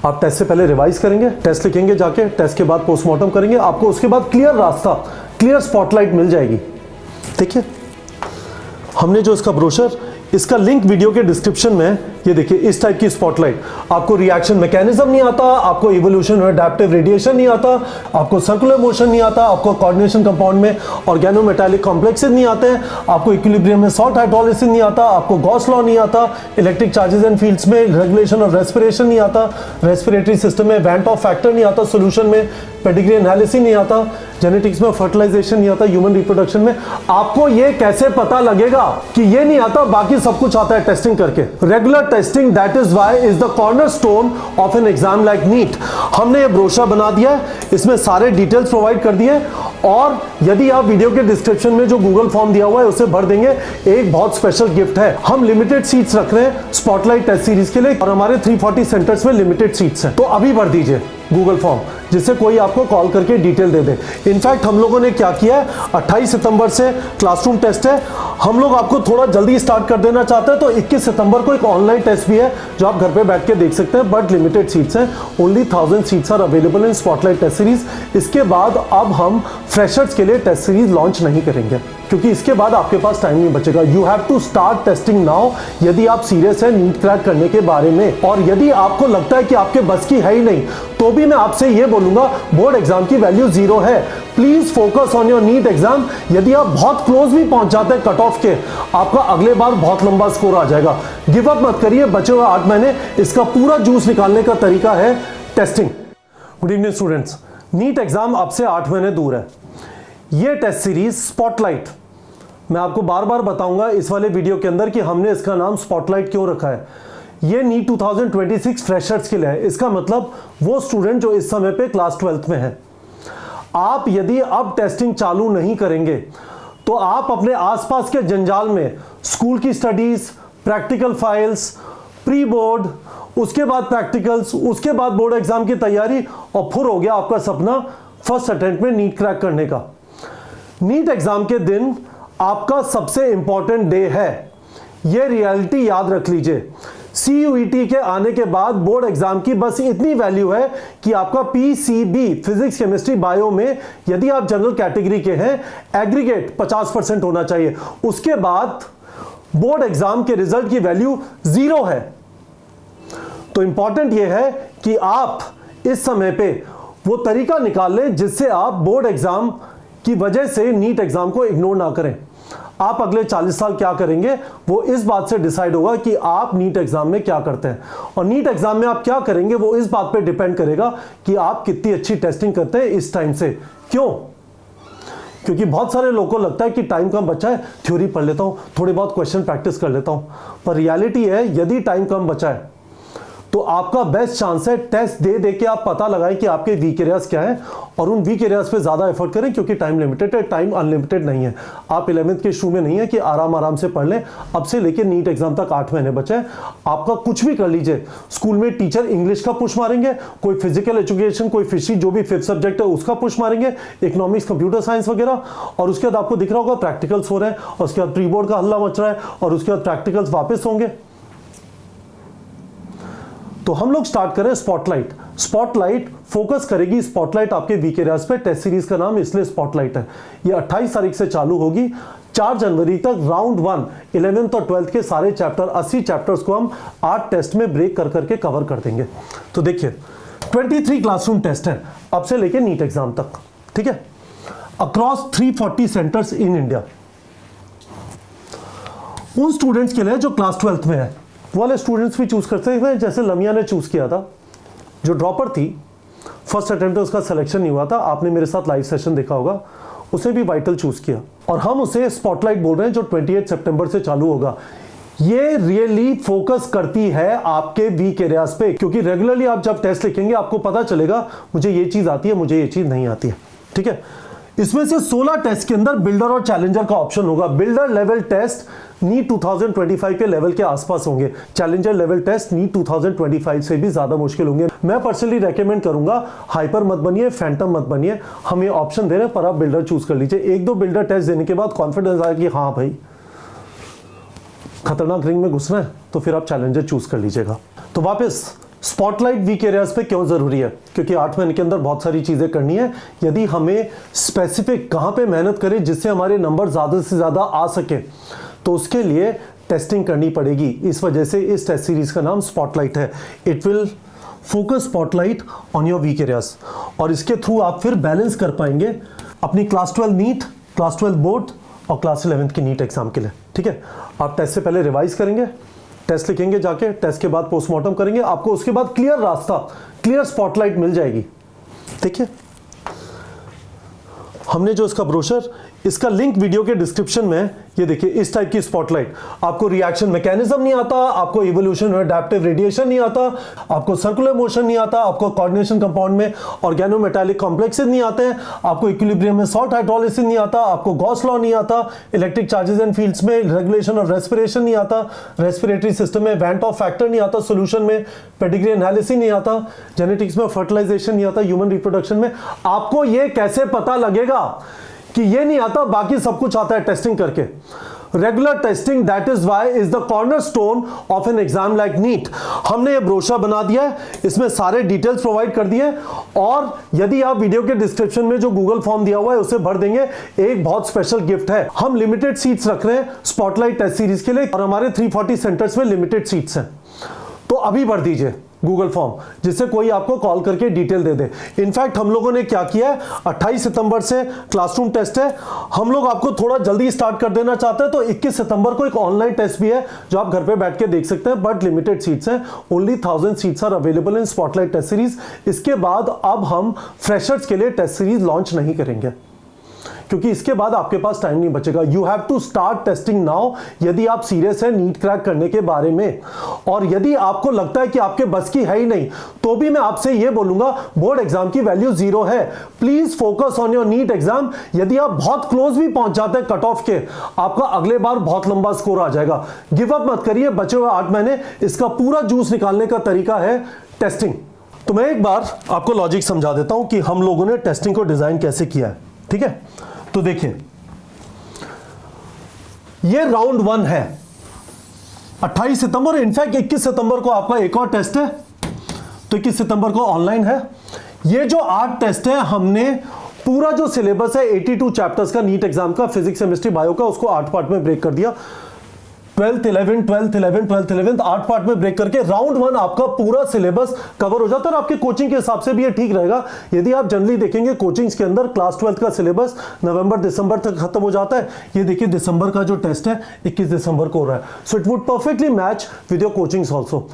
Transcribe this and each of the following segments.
आप टेस्ट से पहले रिवाइज करेंगे, टेस्ट लिखेंगे जाके, टेस्ट के बाद पोस्टमार्टम करेंगे, आपको उसके बाद क्लियर रास्ता, क्लियर स्पॉटलाइट मिल जाएगी। देखिए हमने जो इसका ब्रोशर, इसका लिंक वीडियो के डिस्क्रिप्शन में, ये देखिए इस टाइप की स्पॉटलाइट। आपको रिएक्शन मैकेनिज्म नहीं आता, आपको इवोल्यूशन और एडेप्टिव रेडिएशन नहीं आता, आपको सर्कुलर मोशन नहीं आता, आपको कोऑर्डिनेशन कंपाउंड में ऑर्गेनोमेटालिक कॉम्प्लेक्सेस नहीं आते हैं, आपको इक्विलिब्रियम में सॉल्ट हाइड्रोलिसिस नहीं आता, आपको गॉस लॉ नहीं आता, इलेक्ट्रिक चार्जेस एंड फील्ड्स में रेगुलेशन ऑफ रेस्पिरेशन नहीं आता, रेस्पिरेटरी सिस्टम में वेंट ऑफ फैक्टर नहीं आता, सोल्यूशन में पेडिग्री एनालिसिस नहीं आता, जेनेटिक्स में फर्टिलाइजेशन नहीं आता, ह्यूमन रिप्रोडक्शन में। आपको ये कैसे पता लगेगा कि ये नहीं आता, बाकी सब कुछ आता है टेस्टिंग करके। Regular testing, that is why is the cornerstone of an exam like NEET. हमने ये ब्रोशर बना दिया है, इसमें सारे डिटेल्स प्रोवाइड कर दिए, और यदि आप वीडियो के डिस्क्रिप्शन में जो गूगल फॉर्म दिया हुआ है उसे भर देंगे, एक बहुत स्पेशल गिफ्ट है। हम लिमिटेड सीट्स रख रहे हैं स्पॉटलाइट टेस्ट सीरीज के लिए, और हमारे 340 सेंटर्स में लिमिटेड सीट्स हैं, तो अभी भर दीजिए गूगल फॉर्म, जिससे कोई आपको कॉल करके डिटेल दे दे। इनफैक्ट हम लोगों ने क्या किया है, 28 सितंबर से क्लासरूम टेस्ट है, हम लोग आपको थोड़ा जल्दी स्टार्ट कर देना चाहते हैं, तो 21 सितंबर को एक ऑनलाइन टेस्ट भी है जो आप घर पे बैठ के देख सकते हैं, बट लिमिटेड सीट्स हैं, only 1000 seats are available in spotlight test series. इसके बाद अब हम फ्रेशर्स के लिए टेस्ट सीरीज लॉन्च नहीं करेंगे, क्योंकि इसके बाद आपके पास टाइम नहीं बचेगा। You have to start testing now, यदि आप सीरियस है नीट क्रैक करने के बारे में। और यदि आपको लगता है कि आपके बस की है ही नहीं, तो भी मैं आपसे ये बोलूंगा, बोर्ड एग्जाम की वैल्यू 0 है। Please focus on your NEET exam. यदि आप बहुत क्लोज भी पहुंच जाते हैं कट ऑफ के, आपका अगले बार बहुत लंबा स्कोर आ जाएगा। गिव अप मत करिए, बचे हुए 8 महीने, इसका पूरा जूस निकालने का तरीका है testing. Good evening students, NEET exam अब से 8 महीने दूर है। ये टेस्ट सीरीज स्पॉटलाइट, मैं आपको बार बार बताऊंगा इस वाले वीडियो के अंदर कि हमने इसका नाम स्पॉटलाइट क्यों रखा है। ये नीट 2026 फ्रेशर्स के लिए है। इसका मतलब वो स्टूडेंट जो इस समय पे क्लास 12th में है। आप यदि अब टेस्टिंग चालू नहीं करेंगे, तो आप अपने आसपास के जंजाल में स्कूल की studies, practical files, pre board, उसके बाद प्रैक्टिकल्स, उसके बाद बोर्ड एग्जाम की तैयारी, और फिर हो गया आपका सपना फर्स्ट अटेम्प्ट में नीट क्रैक करने का। नीट एग्जाम के दिन आपका सबसे इंपॉर्टेंट डे है, यह रियलिटी याद रख लीजिए। CUET के आने के बाद बोर्ड एग्जाम की बस इतनी वैल्यू है कि आपका PCB, फिजिक्स, केमिस्ट्री, बायो में यदि आप जनरल कैटेगरी के हैं, एग्रीगेट 50% होना चाहिए। उसके बाद बोर्ड एग्जाम के रिजल्ट की वैल्यू 0 है। तो इंपॉर्टेंट यह है कि आप इस समय पे वो तरीका निकाल लें जिससे आप बोर्ड एग्जाम की वजह से नीट एग्जाम को इग्नोर ना करें। आप अगले 40 साल क्या करेंगे वो इस बात से डिसाइड होगा कि आप नीट एग्जाम में क्या करते हैं, और नीट एग्जाम में आप क्या करेंगे वो इस बात पे डिपेंड करेगा कि आप कितनी अच्छी टेस्टिंग करते हैं इस टाइम से। क्यों? क्योंकि बहुत सारे लोगों को लगता है कि टाइम कम बचा है, थ्योरी पढ़ लेता हूं, थोड़ी बहुत क्वेश्चन प्रैक्टिस कर लेता हूं, पर रियलिटी है यदि टाइम कम बचा है तो आपका बेस्ट चांस है टेस्ट दे दे के आप पता लगाएं कि आपके वीक एरियाज क्या है, और उन वीक एरियाज पे ज्यादा एफर्ट करें, क्योंकि टाइम लिमिटेड है, टाइम अनलिमिटेड नहीं है। आप 11th के शुरू में नहीं है कि आराम आराम से पढ़ लें। अब से लेकर नीट एग्जाम तक 8 महीने बचे हैं, आपका कुछ भी कर लीजिए। स्कूल में टीचर इंग्लिश का पुश मारेंगे, कोई फिजिकल एजुकेशन, कोई फिशरी, जो भी 5th सब्जेक्ट है उसका पुश मारेंगे, इकोनॉमिक्स, कंप्यूटर साइंस वगैरह, और उसके बाद आपको दिख रहा होगा प्रैक्टिकल्स हो रहे हैं, और उसके बाद प्री बोर्ड का हल्ला मच रहा है, और उसके बाद प्रैक्टिकल्स वापस होंगे। तो हम लोग स्टार्ट करें स्पॉटलाइट। स्पॉटलाइट फोकस करेगी, स्पॉटलाइट आपके वीक एरियाज पे। टेस्ट सीरीज का नाम इसलिए स्पॉटलाइट है। ये 28 तारीख से चालू होगी, 4 जनवरी तक राउंड 1 11th और 12th के सारे चैप्टर, 80 चैप्टर्स को हम 8 टेस्ट में ब्रेक कर करके कवर कर देंगे। तो देखिए 23 क्लासरूम टेस्ट है अब से लेके नीट एग्जाम तक, ठीक है, अक्रॉस 340 सेंटर्स इन इंडिया। उन स्टूडेंट्स के लिए जो क्लास 12th में है, वो वाले स्टूडेंट्स भी चूज करते हैं, जैसे लमिया ने चूज किया था, जो ड्रॉपर थी, फर्स्ट अटेम्प्ट में उसका सिलेक्शन नहीं हुआ था, आपने मेरे साथ लाइव सेशन देखा होगा, उसे भी वाइटल चूज किया, और हम उसे स्पॉटलाइट बोल रहे हैं जो 28 सितंबर से चालू होगा। ये रियली फोकस करती है आपके वीक एरियाज पे, क्योंकि रेगुलरली आप जब टेस्ट लिखेंगे आपको पता चलेगा मुझे ये चीज आती है, मुझे ये चीज नहीं आती है, ठीक है। इसमें से 16 टेस्ट के अंदर बिल्डर और चैलेंजर का ऑप्शन होगा। बिल्डर लेवल टेस्ट नीट 2025 के लेवल के आसपास होंगे, चैलेंजर लेवल टेस्ट नीट 2025 से भी ज्यादा मुश्किल होंगे। मैं पर्सनली रेकमेंड करूंगा हाइपर मत बनिए, फैंटम मत बनिए। हम ये ऑप्शन दे रहे हैं, पर आप बिल्डर चूज कर लीजिए। 1-2 बिल्डर टेस्ट देने के बाद कॉन्फिडेंस आए कि हाँ भाई खतरनाक रिंग में घुसना है, तो फिर आप चैलेंजर चूज कर लीजिएगा। तो वापस स्पॉटलाइट वीक एरियाज पे क्यों जरूरी है? क्योंकि 8 महीने के अंदर बहुत सारी चीजें करनी है। यदि हमें स्पेसिफिक कहां पे मेहनत करें जिससे हमारे नंबर ज्यादा से ज्यादा आ सके, तो उसके लिए टेस्टिंग करनी पड़ेगी। इस वजह से इस टेस्ट सीरीज का नाम स्पॉटलाइट है। It will focus spotlight on your weak areas, और इसके थ्रू आप फिर बैलेंस कर पाएंगे अपनी क्लास 12 नीट, क्लास 12 बोर्ड और क्लास 11 की नीट एग्जाम के लिए। ठीक है, आप टेस्ट से पहले रिवाइज करेंगे, टेस्ट लिखेंगे जाके, टेस्ट के बाद पोस्टमार्टम करेंगे, आपको उसके बाद क्लियर रास्ता, क्लियर स्पॉटलाइट मिल जाएगी। देखिए, हमने जो इसका ब्रोशर, इसका लिंक वीडियो के डिस्क्रिप्शन में, ये देखिए इस टाइप की स्पॉटलाइट। आपको रिएक्शन मैकेनिज्म नहीं आता, आपको इवोल्यूशन और एडेप्टिव रेडिएशन नहीं आता, आपको सर्कुलर मोशन नहीं आता, आपको कोऑर्डिनेशन कंपाउंड में ऑर्गेनोमेटालिक कॉम्प्लेक्सेस नहीं आते हैं, आपको इक्विलिब्रियम में सॉल्ट हाइड्रोलिसिस नहीं आता, आपको गॉस लॉ नहीं आता, इलेक्ट्रिक चार्जेस एंड फील्ड्स में रेगुलेशन ऑफ रेस्पिरेशन नहीं आता, रेस्पिरेटरी सिस्टम में वैन टॉप फैक्टर नहीं आता, सोल्यूशन में पेडिग्री एनालिसिस नहीं आता, जेनेटिक्स में फर्टिलाइजेशन नहीं आता, ह्यूमन रिप्रोडक्शन में। आपको ये कैसे पता लगेगा कि ये नहीं आता, बाकी सब कुछ आता है टेस्टिंग करके। Regular testing, that is why is the cornerstone of an exam like NEET. हमने ये ब्रोशर बना दिया है, इसमें सारे डिटेल्स प्रोवाइड कर दिए, और यदि आप वीडियो के डिस्क्रिप्शन में जो गूगल फॉर्म दिया हुआ है उसे भर देंगे, एक बहुत स्पेशल गिफ्ट है। हम लिमिटेड सीट्स रख रहे हैं स्पॉटलाइट टेस्ट सीरीज के लिए, और हमारे 340 सेंटर्स में लिमिटेड सीट्स हैं। तो अभी भर दीजिए गूगल फॉर्म, जिससे कोई आपको कॉल करके डिटेल दे दे। इनफैक्ट हम लोगों ने क्या किया है, 28 सितंबर से क्लासरूम टेस्ट है, हम लोग आपको थोड़ा जल्दी स्टार्ट कर देना चाहते हैं, तो 21 सितंबर को एक ऑनलाइन टेस्ट भी है जो आप घर पे बैठ के देख सकते हैं, बट लिमिटेड सीट्स हैं। Only 1000 seats are available in spotlight test series. इसके बाद अब हम फ्रेशर्स के लिए टेस्ट सीरीज लॉन्च नहीं करेंगे, क्योंकि इसके बाद आपके पास टाइम नहीं बचेगा। You have to start testing now, यदि आप सीरियस है नीट क्रैक करने के बारे में। और यदि आपको लगता है कि आपके बस की है ही नहीं, तो भी मैं आपसे यह बोलूंगा, बोर्ड एग्जाम की वैल्यू 0 है। Please focus on your NEET exam. यदि आप बहुत क्लोज भी पहुंच जाते हैं कट ऑफ के, आपका अगले बार बहुत लंबा स्कोर आ जाएगा। गिव अप मत करिए, बचे हुए 8 महीने, इसका पूरा जूस निकालने का तरीका है टेस्टिंग। तो मैं एक बार आपको लॉजिक समझा देता हूं कि हम लोगों ने टेस्टिंग को डिजाइन कैसे किया है। ठीक है, तो देखिए, ये राउंड 1 है, 28 सितंबर, इनफैक्ट 21 सितंबर को आपका एक और टेस्ट है, तो 21 सितंबर को ऑनलाइन है। ये जो 8 टेस्ट है, हमने पूरा जो सिलेबस है 82 चैप्टर्स का नीट एग्जाम का, फिजिक्स, केमिस्ट्री, बायो का, उसको 8 पार्ट में ब्रेक कर दिया। 12th 11th 12th 11th 12th 11th 8 part में ब्रेक करके राउंड 1 आपका पूरा सिलेबस कवर हो जाता है। और आपके कोचिंग के हिसाब से भी ये ठीक रहेगा। यदि आप जनरली देखेंगे कोचिंग्स के अंदर क्लास 12th का सिलेबस नवंबर दिसंबर तक खत्म हो जाता है। ये देखिए, दिसंबर का जो टेस्ट है 21 दिसंबर को हो रहा है। So it would perfectly match with your coachings also.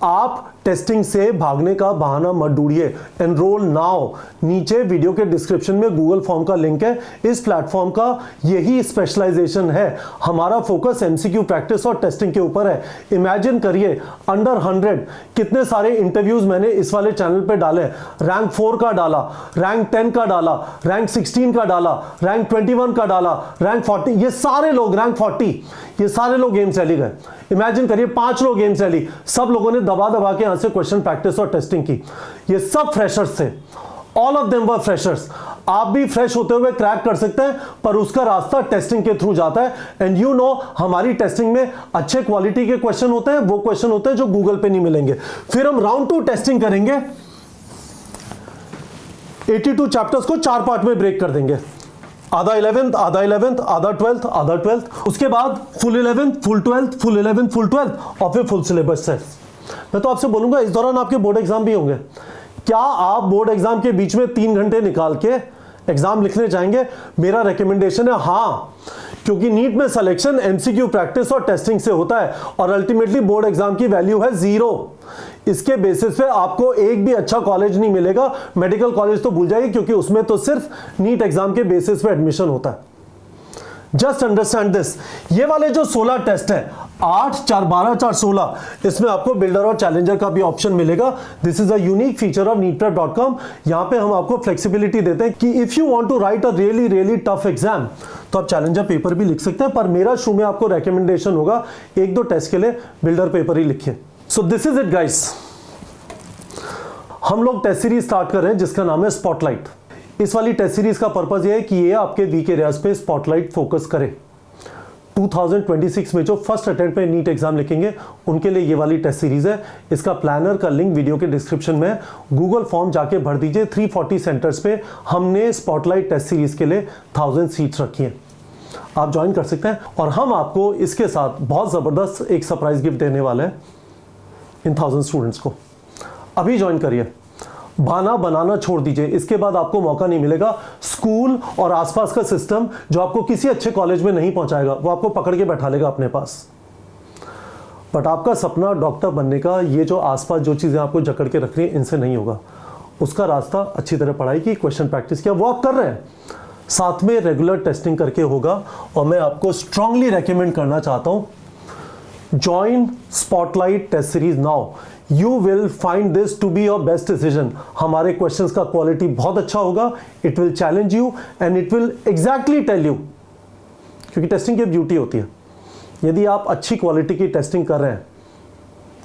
आप टेस्टिंग से भागने का बहाना मत ढूंढिए। एनरोल नाउ, नीचे वीडियो के डिस्क्रिप्शन में गूगल फॉर्म का लिंक है। इस प्लेटफॉर्म का यही स्पेशलाइजेशन है। हमारा फोकस एमसीक्यू प्रैक्टिस और टेस्टिंग के ऊपर है। इमेजिन करिए, अंडर 100 कितने सारे इंटरव्यूज मैंने इस वाले चैनल पे डाले। रैंक 4 का डाला, रैंक 10 का डाला, रैंक 16 का डाला, रैंक 21 का डाला, रैंक 40, ये सारे लोग रैंक 40, ये सारे लोग गेम चली गए। इमेजिन करिए 5 लोग गेम चली, सब लोगों ने दबा दबा के यहां से क्वेश्चन प्रैक्टिस और टेस्टिंग की। ये सब फ्रेशर्स थे, all of them were freshers. आप भी फ्रेश होते हुए क्रैक कर सकते हैं, पर उसका रास्ता टेस्टिंग के थ्रू जाता है। एंड यू नो, हमारी टेस्टिंग में अच्छे क्वालिटी के क्वेश्चन होते हैं, वो क्वेश्चन होते हैं जो गूगल पे नहीं मिलेंगे। फिर हम राउंड 2 टेस्टिंग करेंगे, 82 चैप्टर्स को 4 पार्ट में ब्रेक कर देंगे। आधा 11th, आधा 11th, आधा 12th, आधा 12th, उसके बाद full 11th, full 12th, full 11th, full 12th, और फिर फुल सिलेबस टेस्ट। मैं तो आपसे बोलूंगा, इस दौरान आपके बोर्ड एग्जाम भी होंगे। क्या आप बोर्ड एग्जाम के बीच में 3 घंटे निकाल के एग्जाम लिखने जाएंगे? मेरा रिकमेंडेशन है हाँ, क्योंकि नीट में सिलेक्शन एमसीक्यू प्रैक्टिस और टेस्टिंग से होता है, और अल्टीमेटली बोर्ड एग्जाम की वैल्यू है 0। इसके बेसिस पे आपको एक भी अच्छा कॉलेज नहीं मिलेगा। मेडिकल कॉलेज तो भूल जाइए, क्योंकि उसमें तो सिर्फ नीट एग्जाम के बेसिस पे एडमिशन होता है। Just understand this. ये वाले जो 16 टेस्ट है, 8, 4, 12, 4, 16, इसमें आपको बिल्डर और चैलेंजर का भी ऑप्शन मिलेगा। This is a unique feature of neetprep.com। यहां पे हम आपको फ्लेक्सिबिलिटी देते हैं कि if you want to write a really really tough exam, तो आप चैलेंजर पेपर भी लिख सकते हैं। पर मेरा शुरू में आपको रेकमेंडेशन होगा, 1-2 टेस्ट के लिए बिल्डर पेपर ही लिखिए। So this is it guys. हम लोग टेस्ट सीरीज स्टार्ट कर रहे हैं जिसका नाम है स्पॉटलाइट। इस वाली टेस्ट सीरीज का पर्पस ये है कि ये आपके वीक एरियाज पे स्पॉटलाइट फोकस करे। 2026 में जो फर्स्ट अटेम्प्ट में नीट एग्जाम लिखेंगे उनके लिए ये वाली टेस्ट सीरीज है। इसका प्लानर का लिंक वीडियो के डिस्क्रिप्शन में, गूगल फॉर्म जाके भर दीजिए। 340 सेंटर्स पे हमने स्पॉटलाइट टेस्ट सीरीज के लिए 1000 सीट्स रखी हैं, आप ज्वाइन कर सकते हैं। और हम आपको इसके साथ बहुत ज़बरदस्त एक सरप्राइज गिफ्ट देने वाले हैं इन 1000 स्टूडेंट्स को। अभी ज्वाइन करिए, बहाना बनाना छोड़ दीजिए। इसके बाद आपको मौका नहीं मिलेगा। स्कूल और आसपास का सिस्टम जो आपको किसी अच्छे कॉलेज में नहीं पहुंचाएगा, वो आपको पकड़ के बैठा लेगा अपने पास। बट आपका सपना डॉक्टर बनने का, ये जो आसपास जो चीज़ें आपको जकड़ के रख रही हैं, इनसे नहीं होगा। उसका रास्ता अच्छी तरह पढ़ाई की, क्वेश्चन प्रैक्टिस किया, वो आप कर रहे हैं, साथ में रेगुलर टेस्टिंग करके होगा। और मैं आपको स्ट्रांगली रेकमेंड करना चाहता हूँ, join spotlight test series now. You will find this to be your best decision। हमारे क्वेश्चंस का क्वालिटी बहुत अच्छा होगा। It will challenge you and it will exactly tell you, क्योंकि टेस्टिंग की ब्यूटी होती है, यदि आप अच्छी क्वालिटी की टेस्टिंग कर रहे हैं,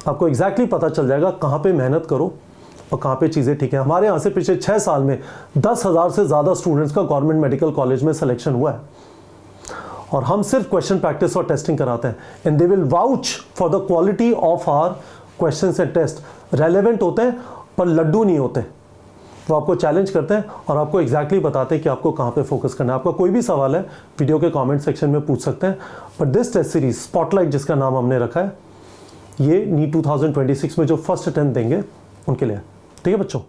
आपको exactly पता चल जाएगा कहाँ पे मेहनत करो और कहाँ पे चीज़ें ठीक है। हमारे यहाँ से पिछले 6 साल में 10,000 से ज़्यादा स्टूडेंट्स का गवर्नमेंट मेडिकल कॉलेज में सिलेक्शन हुआ है, और हम सिर्फ क्वेश्चन प्रैक्टिस और टेस्टिंग कराते हैं। And they will vouch for the quality of our questions and test. Relevant होते हैं पर लड्डू नहीं होते। वो आपको चैलेंज करते हैं और आपको एग्जैक्टली बताते हैं कि आपको कहाँ पे फोकस करना है। आपका कोई भी सवाल है वीडियो के कमेंट सेक्शन में पूछ सकते हैं। But this test series spotlight, जिसका नाम हमने रखा है, ये नीट 2026 में जो फर्स्ट अटेम्प्ट देंगे उनके लिए। ठीक है बच्चों।